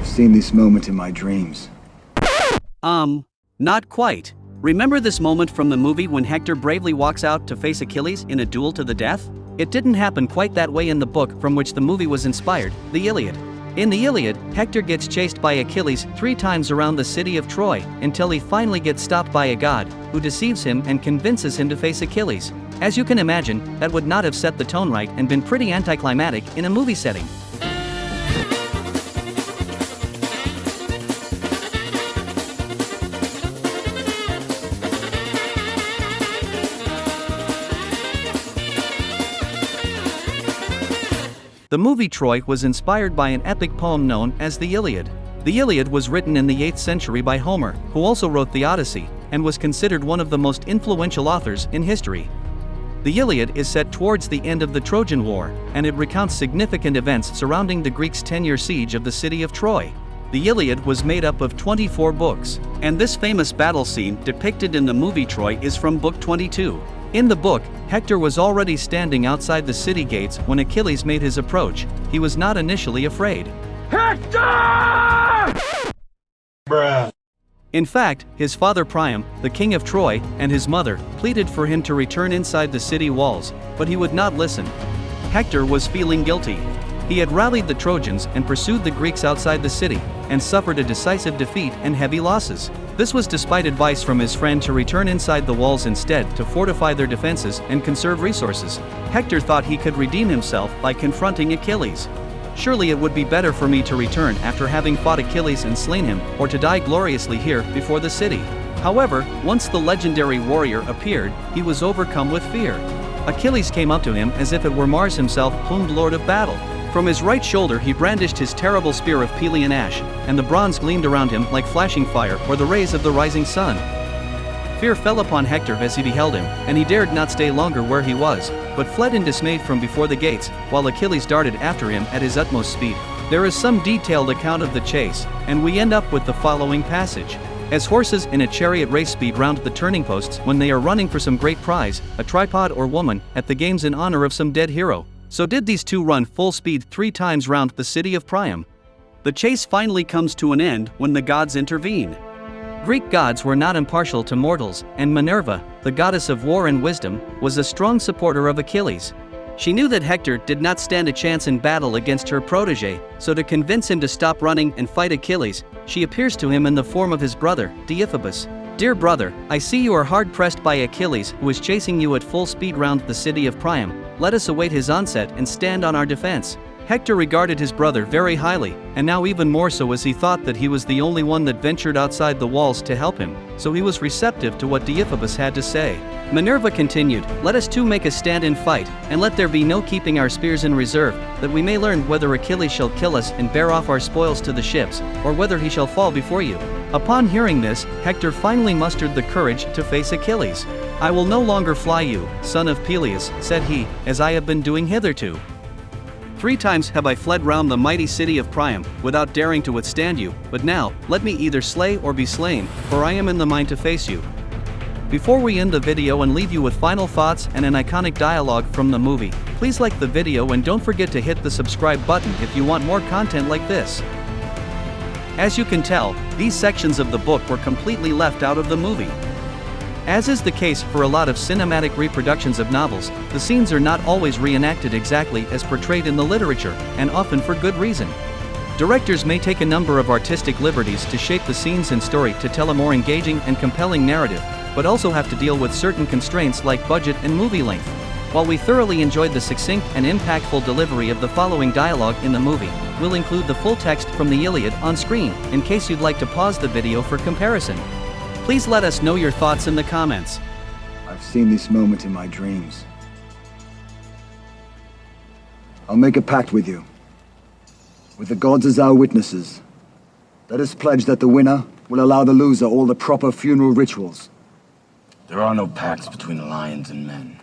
seen this moment in my dreams. Not quite. Remember this moment from the movie when Hector bravely walks out to face Achilles in a duel to the death? It didn't happen quite that way in the book from which the movie was inspired, the Iliad. In the Iliad, Hector gets chased by Achilles 3 times around the city of Troy until he finally gets stopped by a god, who deceives him and convinces him to face Achilles. As you can imagine, that would not have set the tone right and been pretty anticlimactic in a movie setting. The movie Troy was inspired by an epic poem known as the Iliad. The Iliad was written in the 8th century by Homer, who also wrote the Odyssey, and was considered one of the most influential authors in history. The Iliad is set towards the end of the Trojan War, and it recounts significant events surrounding the Greeks' 10-year siege of the city of Troy. The Iliad was made up of 24 books, and this famous battle scene depicted in the movie Troy is from book 22. In the book, Hector was already standing outside the city gates when Achilles made his approach. He was not initially afraid. Hector! Bruh. In fact, his father Priam, the king of Troy, and his mother, pleaded for him to return inside the city walls, but he would not listen. Hector was feeling guilty. He had rallied the Trojans and pursued the Greeks outside the city, and suffered a decisive defeat and heavy losses. This was despite advice from his friend to return inside the walls instead to fortify their defenses and conserve resources. Hector thought he could redeem himself by confronting Achilles. Surely it would be better for me to return after having fought Achilles and slain him, or to die gloriously here before the city. However, once the legendary warrior appeared, he was overcome with fear. Achilles came up to him as if it were Mars himself, plumed lord of battle. From his right shoulder he brandished his terrible spear of Pelian ash, and the bronze gleamed around him like flashing fire or the rays of the rising sun. Fear fell upon Hector as he beheld him, and he dared not stay longer where he was, but fled in dismay from before the gates, while Achilles darted after him at his utmost speed. There is some detailed account of the chase, and we end up with the following passage. As horses in a chariot race speed round the turning posts when they are running for some great prize, a tripod or woman, at the games in honor of some dead hero, so did these two run full speed 3 times round the city of Priam. The chase finally comes to an end when the gods intervene. Greek gods were not impartial to mortals, and Minerva, the goddess of war and wisdom, was a strong supporter of Achilles. She knew that Hector did not stand a chance in battle against her protege, so to convince him to stop running and fight Achilles, she appears to him in the form of his brother, Deiphobus. "Dear brother, I see you are hard-pressed by Achilles, who is chasing you at full speed round the city of Priam. Let us await his onset and stand on our defense." Hector regarded his brother very highly, and now even more so as he thought that he was the only one that ventured outside the walls to help him, so he was receptive to what Deiphobus had to say. Minerva continued, "Let us too make a stand and fight, and let there be no keeping our spears in reserve, that we may learn whether Achilles shall kill us and bear off our spoils to the ships, or whether he shall fall before you." Upon hearing this, Hector finally mustered the courage to face Achilles. "I will no longer fly you, son of Peleus," said he, "as I have been doing hitherto. 3 times have I fled round the mighty city of Priam, without daring to withstand you, but now, let me either slay or be slain, for I am in the mind to face you." Before we end the video and leave you with final thoughts and an iconic dialogue from the movie, please like the video and don't forget to hit the subscribe button if you want more content like this. As you can tell, these sections of the book were completely left out of the movie. As is the case for a lot of cinematic reproductions of novels, the scenes are not always reenacted exactly as portrayed in the literature, and often for good reason. Directors may take a number of artistic liberties to shape the scenes and story to tell a more engaging and compelling narrative, but also have to deal with certain constraints like budget and movie length. While we thoroughly enjoyed the succinct and impactful delivery of the following dialogue in the movie, we'll include the full text from the Iliad on screen, in case you'd like to pause the video for comparison. Please let us know your thoughts in the comments. I've seen this moment in my dreams. I'll make a pact with you. With the gods as our witnesses. Let us pledge that the winner will allow the loser all the proper funeral rituals. There are no pacts between lions and men.